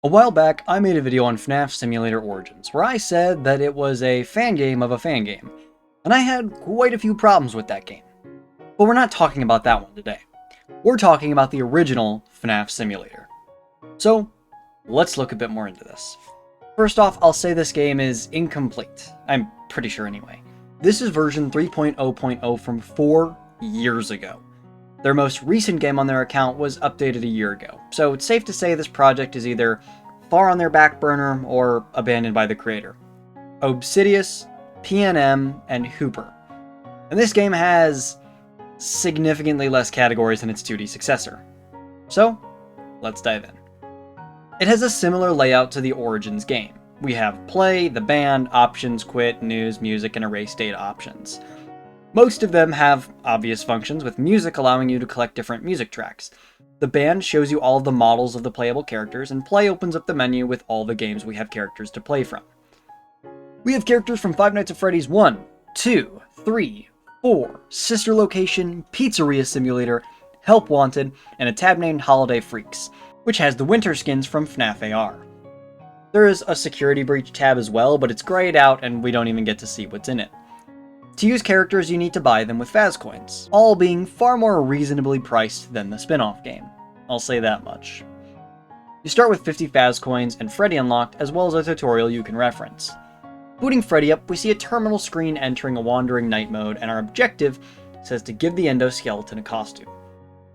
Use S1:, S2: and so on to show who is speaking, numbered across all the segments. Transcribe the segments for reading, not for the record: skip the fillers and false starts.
S1: A while back, I made a video on FNAF Simulator Origins, where I said that it was a fan game of a fan game, and I had quite a few problems with that game. But we're not talking about that one today. We're talking about the original FNAF Simulator. So, let's look a bit more into this. First off, I'll say this game is incomplete. I'm pretty sure anyway. This is version 3.0.0 from 4 years ago. Their most recent game on their account was updated a year ago, so it's safe to say this project is either far on their back burner or abandoned by the creator. Obsidious, PNM, and Hooper. And this game has significantly less categories than its 2D successor. So, let's dive in. It has a similar layout to the Origins game. We have play, the band, options, quit, news, music, and erase data options. Most of them have obvious functions, with music allowing you to collect different music tracks. The band shows you all of the models of the playable characters, and play opens up the menu with all the games we have characters to play from. We have characters from Five Nights at Freddy's 1, 2, 3, 4, Sister Location, Pizzeria Simulator, Help Wanted, and a tab named Holiday Freaks, which has the winter skins from FNAF AR. There is a security breach tab as well, but it's grayed out and we don't even get to see what's in it. To use characters, you need to buy them with Faz coins, all being far more reasonably priced than the spin-off game. I'll say that much. You start with 50 Faz coins and Freddy unlocked, as well as a tutorial you can reference. Booting Freddy up, we see a terminal screen entering a Wandering Night mode, and our objective says to give the endoskeleton a costume.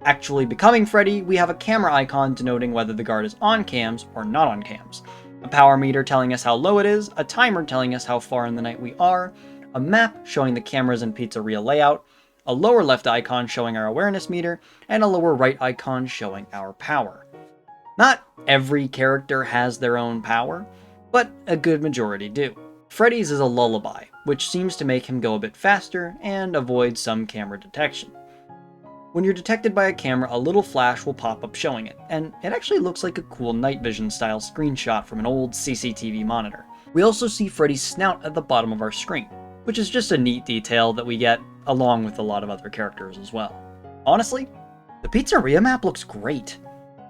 S1: Actually becoming Freddy, we have a camera icon denoting whether the guard is on cams or not on cams, a power meter telling us how low it is, a timer telling us how far in the night we are, a map showing the cameras and pizzeria layout, a lower left icon showing our awareness meter, and a lower right icon showing our power. Not every character has their own power, but a good majority do. Freddy's is a lullaby, which seems to make him go a bit faster and avoid some camera detection. When you're detected by a camera, a little flash will pop up showing it, and it actually looks like a cool night vision style screenshot from an old CCTV monitor. We also see Freddy's snout at the bottom of our screen, which is just a neat detail that we get along with a lot of other characters as well. Honestly, the pizzeria map looks great.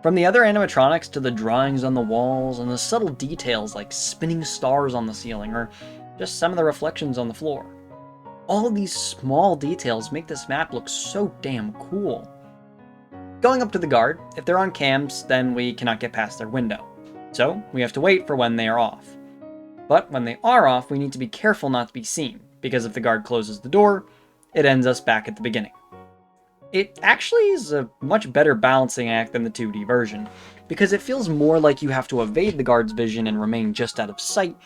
S1: From the other animatronics to the drawings on the walls and the subtle details like spinning stars on the ceiling or just some of the reflections on the floor. All of these small details make this map look so damn cool. Going up to the guard, if they're on cams, then we cannot get past their window. So we have to wait for when they are off. But when they are off, we need to be careful not to be seen, because if the guard closes the door, it ends us back at the beginning. It actually is a much better balancing act than the 2D version, because it feels more like you have to evade the guard's vision and remain just out of sight,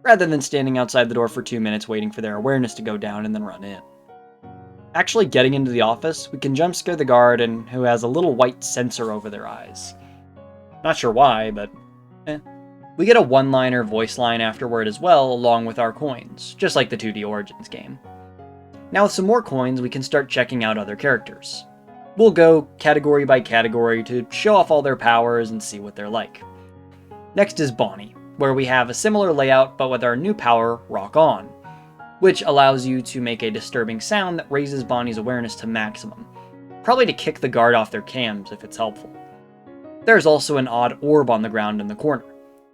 S1: rather than standing outside the door for 2 minutes waiting for their awareness to go down and then run in. Actually getting into the office, we can jump scare the guard and who has a little white sensor over their eyes. Not sure why, but We get a one-liner voice line afterward as well, along with our coins, just like the 2D Origins game. Now with some more coins, we can start checking out other characters. We'll go category by category to show off all their powers and see what they're like. Next is Bonnie, where we have a similar layout but with our new power, Rock On, which allows you to make a disturbing sound that raises Bonnie's awareness to maximum, probably to kick the guard off their cams if it's helpful. There's also an odd orb on the ground in the corner.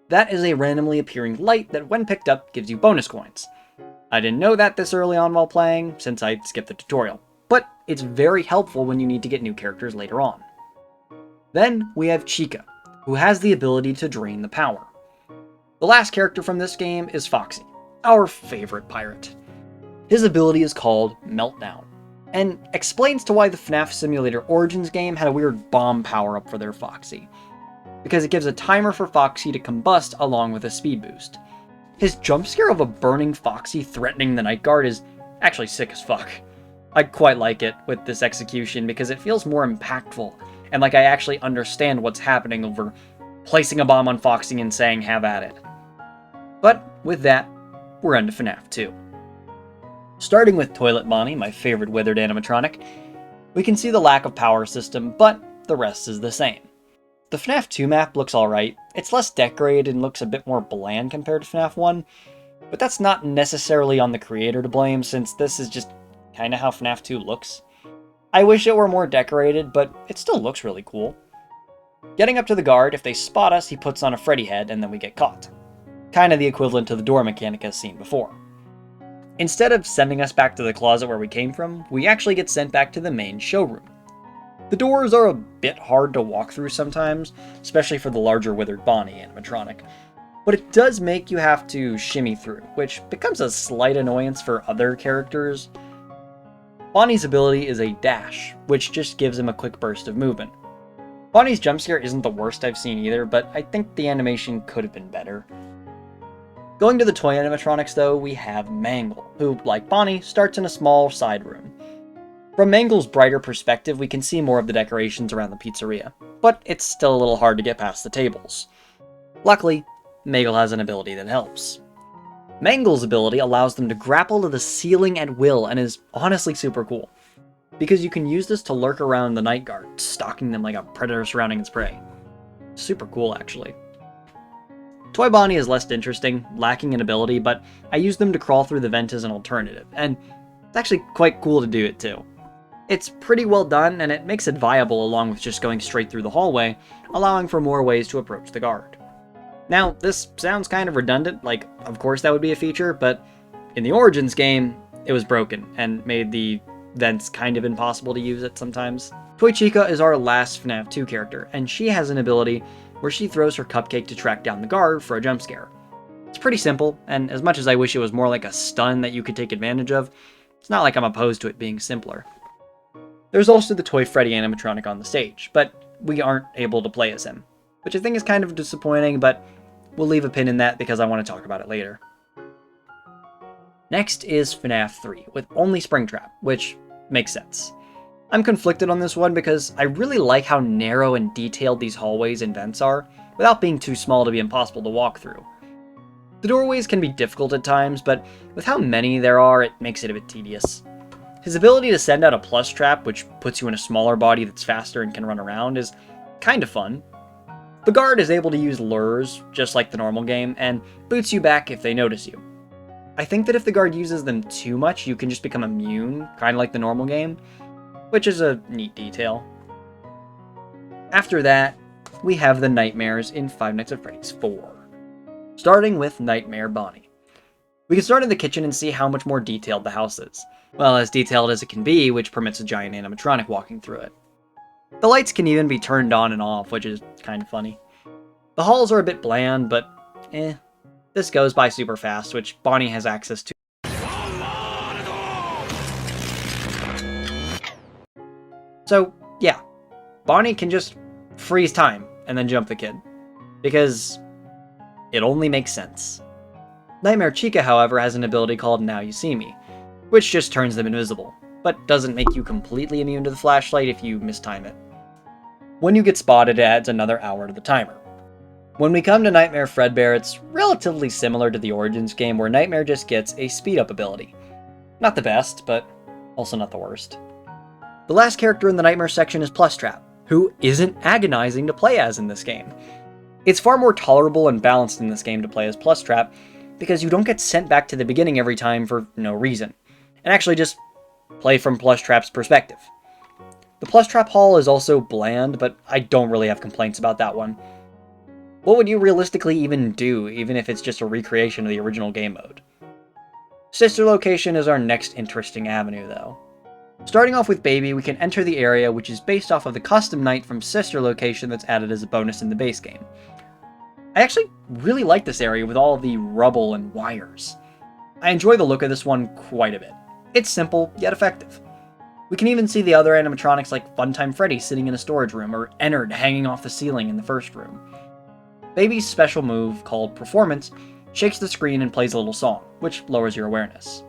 S1: That is a randomly appearing light that when picked up gives you bonus coins. I didn't know that this early on while playing, since I skipped the tutorial, but it's very helpful when you need to get new characters later on. Then we have Chica, who has the ability to drain the power. The last character from this game is Foxy, our favorite pirate. His ability is called Meltdown, and explains to why the FNAF Simulator Origins game had a weird bomb power-up for their Foxy, because it gives a timer for Foxy to combust along with a speed boost. His jump scare of a burning Foxy threatening the night guard is actually sick as fuck. I quite like it with this execution because it feels more impactful, and like I actually understand what's happening over placing a bomb on Foxy and saying have at it. But with that, we're into FNAF 2. Starting with Toilet Bonnie, my favorite withered animatronic, we can see the lack of power system, but the rest is the same. The FNAF 2 map looks alright. It's less decorated and looks a bit more bland compared to FNAF 1, but that's not necessarily on the creator to blame, since this is just kinda how FNAF 2 looks. I wish it were more decorated, but it still looks really cool. Getting up to the guard, if they spot us, he puts on a Freddy head and then we get caught. Kinda the equivalent to the door mechanic as seen before. Instead of sending us back to the closet where we came from, we actually get sent back to the main showroom. The doors are a bit hard to walk through sometimes, especially for the larger withered Bonnie animatronic, but it does make you have to shimmy through, which becomes a slight annoyance for other characters. Bonnie's ability is a dash, which just gives him a quick burst of movement. Bonnie's jump scare isn't the worst I've seen either, but I think the animation could have been better. Going to the toy animatronics though, we have Mangle, who, like Bonnie, starts in a small side room. From Mangle's brighter perspective, we can see more of the decorations around the pizzeria, but it's still a little hard to get past the tables. Luckily, Mangle has an ability that helps. Mangle's ability allows them to grapple to the ceiling at will and is honestly super cool, because you can use this to lurk around the night guard, stalking them like a predator surrounding its prey. Super cool, actually. Toy Bonnie is less interesting, lacking in ability, but I use them to crawl through the vent as an alternative, and it's actually quite cool to do it too. It's pretty well done, and it makes it viable along with just going straight through the hallway, allowing for more ways to approach the guard. Now, this sounds kind of redundant, like, of course that would be a feature, but in the Origins game, it was broken, and made the vents kind of impossible to use it sometimes. Toy Chica is our last FNAF 2 character, and she has an ability where she throws her cupcake to track down the guard for a jump scare. It's pretty simple, and as much as I wish it was more like a stun that you could take advantage of, it's not like I'm opposed to it being simpler. There's also the Toy Freddy animatronic on the stage, but we aren't able to play as him, which I think is kind of disappointing, but we'll leave a pin in that because I want to talk about it later. Next is FNAF 3, with only Springtrap, which makes sense. I'm conflicted on this one because I really like how narrow and detailed these hallways and vents are, without being too small to be impossible to walk through. The doorways can be difficult at times, but with how many there are, it makes it a bit tedious. His ability to send out a plus trap, which puts you in a smaller body that's faster and can run around, is kind of fun. The guard is able to use lures, just like the normal game, and boots you back if they notice you. I think that if the guard uses them too much, you can just become immune, kind of like the normal game, which is a neat detail. After that, we have the nightmares in Five Nights at Freddy's 4. Starting with Nightmare Bonnie. We can start in the kitchen and see how much more detailed the house is. Well, as detailed as it can be, which permits a giant animatronic walking through it. The lights can even be turned on and off, which is kind of funny. The halls are a bit bland, but this goes by super fast, which Bonnie has access to. So, yeah, Bonnie can just freeze time and then jump the kid, because it only makes sense. Nightmare Chica, however, has an ability called Now You See Me, which just turns them invisible, but doesn't make you completely immune to the flashlight if you mistime it. When you get spotted, it adds another hour to the timer. When we come to Nightmare Fredbear, it's relatively similar to the Origins game, where Nightmare just gets a speed-up ability. Not the best, but also not the worst. The last character in the Nightmare section is Plushtrap, who isn't agonizing to play as in this game. It's far more tolerable and balanced in this game to play as Plushtrap, because you don't get sent back to the beginning every time for no reason, and actually just play from Plushtrap's perspective. The Plushtrap Hall is also bland, but I don't really have complaints about that one. What would you realistically even do, even if it's just a recreation of the original game mode? Sister Location is our next interesting avenue, though. Starting off with Baby, we can enter the area, which is based off of the custom night from Sister Location that's added as a bonus in the base game. I actually really like this area with all of the rubble and wires. I enjoy the look of this one quite a bit. It's simple, yet effective. We can even see the other animatronics like Funtime Freddy sitting in a storage room, or Ennard hanging off the ceiling in the first room. Baby's special move, called Performance, shakes the screen and plays a little song, which lowers your awareness.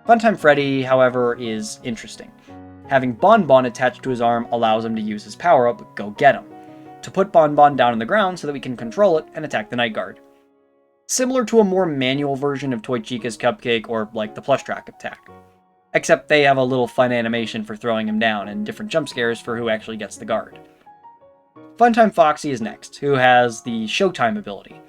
S1: Funtime Freddy, however, is interesting. Having Bon Bon attached to his arm allows him to use his power-up, Go Get 'em, to put Bon Bon down on the ground so that we can control it and attack the Night Guard. Similar to a more manual version of Toy Chica's Cupcake or like the Plushtrap attack. Except they have a little fun animation for throwing him down and different jump scares for who actually gets the guard. Funtime Foxy is next, who has the Showtime ability.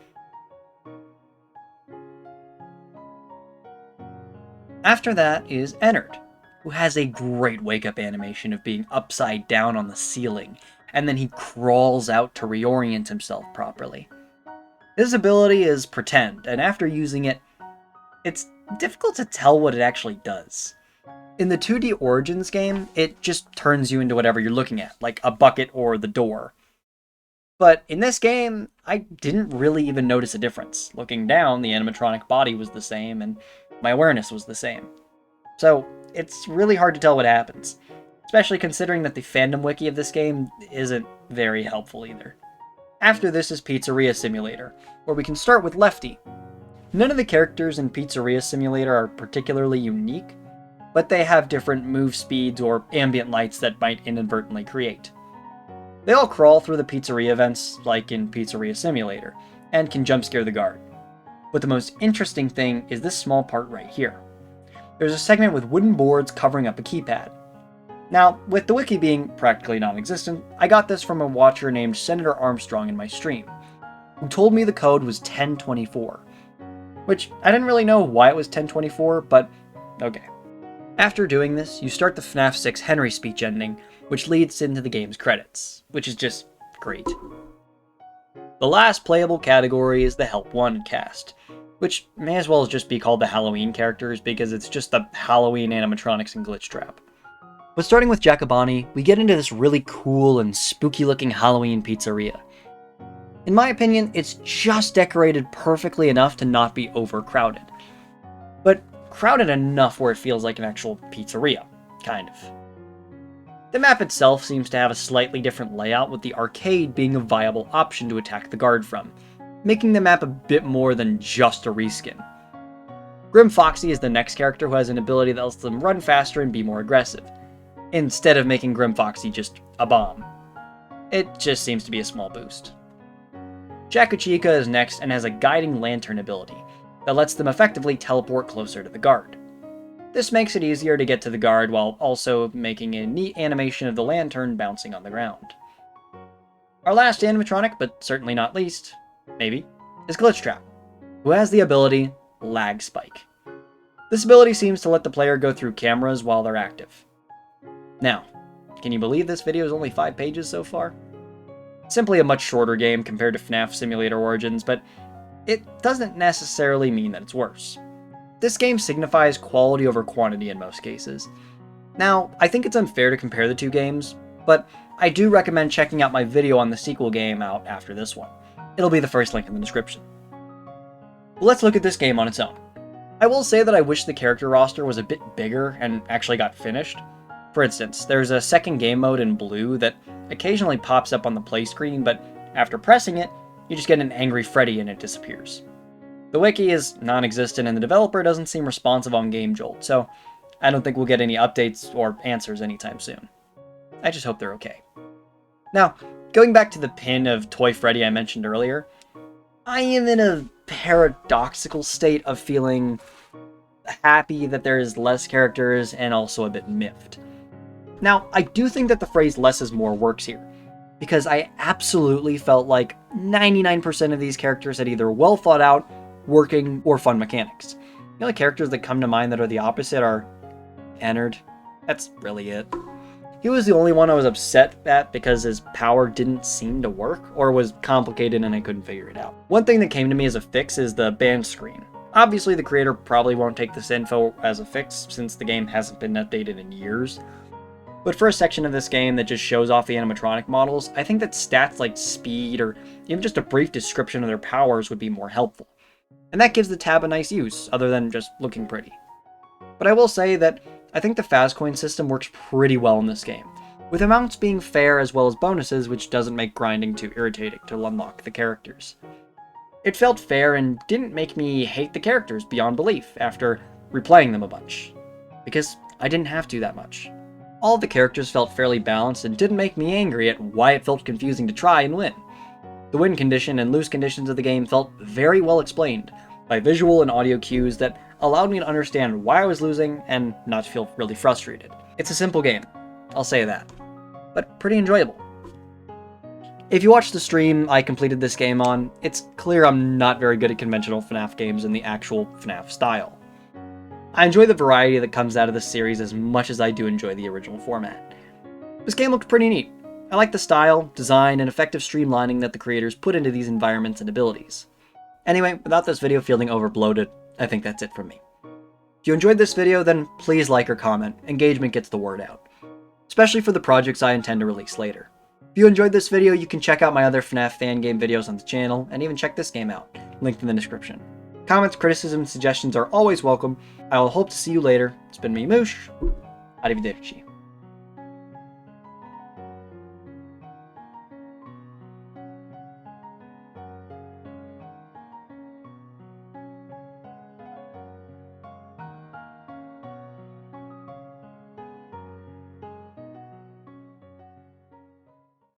S1: After that is Ennard, who has a great wake-up animation of being upside down on the ceiling, and then he crawls out to reorient himself properly. His ability is Pretend, and after using it, it's difficult to tell what it actually does. In the 2D Origins game, it just turns you into whatever you're looking at, like a bucket or the door. But in this game, I didn't really even notice a difference. Looking down, the animatronic body was the same, and my awareness was the same. So, it's really hard to tell what happens, especially considering that the fandom wiki of this game isn't very helpful either. After this is Pizzeria Simulator, where we can start with Lefty. None of the characters in Pizzeria Simulator are particularly unique, but they have different move speeds or ambient lights that might inadvertently create. They all crawl through the pizzeria vents, like in Pizzeria Simulator, and can jump scare the guard. But the most interesting thing is this small part right here. There's a segment with wooden boards covering up a keypad. Now, with the wiki being practically non-existent, I got this from a watcher named Senator Armstrong in my stream, who told me the code was 1024. Which, I didn't really know why it was 1024, but okay. After doing this, you start the FNAF 6 Henry speech ending, which leads into the game's credits, which is just great. The last playable category is the Help Wanted cast, which may as well just be called the Halloween characters because it's just the Halloween animatronics and glitch trap. But starting with Jacobani, we get into this really cool and spooky looking Halloween pizzeria. In my opinion, it's just decorated perfectly enough to not be overcrowded. But crowded enough where it feels like an actual pizzeria, kind of. The map itself seems to have a slightly different layout, with the arcade being a viable option to attack the guard from, making the map a bit more than just a reskin. Grim Foxy is the next character who has an ability that lets them run faster and be more aggressive, instead of making Grim Foxy just a bomb. It just seems to be a small boost. Jakuchika is next and has a guiding lantern ability that lets them effectively teleport closer to the guard. This makes it easier to get to the guard while also making a neat animation of the lantern bouncing on the ground. Our last animatronic, but certainly not least, maybe, is Glitch Trap, who has the ability Lag Spike. This ability seems to let the player go through cameras while they're active. Now, can you believe this video is only 5 pages so far? Simply a much shorter game compared to FNAF Simulator Origins, but it doesn't necessarily mean that it's worse. This game signifies quality over quantity in most cases. Now, I think it's unfair to compare the two games, but I do recommend checking out my video on the sequel game out after this one. It'll be the first link in the description. But let's look at this game on its own. I will say that I wish the character roster was a bit bigger and actually got finished. For instance, there's a second game mode in blue that occasionally pops up on the play screen, but after pressing it, you just get an angry Freddy and it disappears. The wiki is non-existent and the developer doesn't seem responsive on GameJolt, so I don't think we'll get any updates or answers anytime soon. I just hope they're okay. Now, going back to the pin of Toy Freddy I mentioned earlier, I am in a paradoxical state of feeling happy that there's less characters and also a bit miffed. Now, I do think that the phrase less is more works here, because I absolutely felt like 99% of these characters had either well thought out, working, or fun mechanics. The only characters that come to mind that are the opposite are Ennard. That's really it. He was the only one I was upset at because his power didn't seem to work, or was complicated and I couldn't figure it out. One thing that came to me as a fix is the band screen. Obviously the creator probably won't take this info as a fix since the game hasn't been updated in years. But for a section of this game that just shows off the animatronic models, I think that stats like speed or even just a brief description of their powers would be more helpful. And that gives the tab a nice use, other than just looking pretty. But I will say that I think the Fazcoin system works pretty well in this game, with amounts being fair as well as bonuses, which doesn't make grinding too irritating to unlock the characters. It felt fair and didn't make me hate the characters beyond belief after replaying them a bunch, because I didn't have to that much. All the characters felt fairly balanced and didn't make me angry at why it felt confusing to try and win. The win condition and lose conditions of the game felt very well explained by visual and audio cues that allowed me to understand why I was losing and not feel really frustrated. It's a simple game, I'll say that, but pretty enjoyable. If you watched the stream I completed this game on, it's clear I'm not very good at conventional FNAF games in the actual FNAF style. I enjoy the variety that comes out of this series as much as I do enjoy the original format. This game looked pretty neat, I like the style, design, and effective streamlining that the creators put into these environments and abilities. Anyway, without this video feeling overbloated, I think that's it from me. If you enjoyed this video, then please like or comment. Engagement gets the word out, especially for the projects I intend to release later. If you enjoyed this video, you can check out my other FNAF fan game videos on the channel, and even check this game out, linked in the description. Comments, criticism, and suggestions are always welcome. I will hope to see you later. It's been me, Mush. Arrivederci.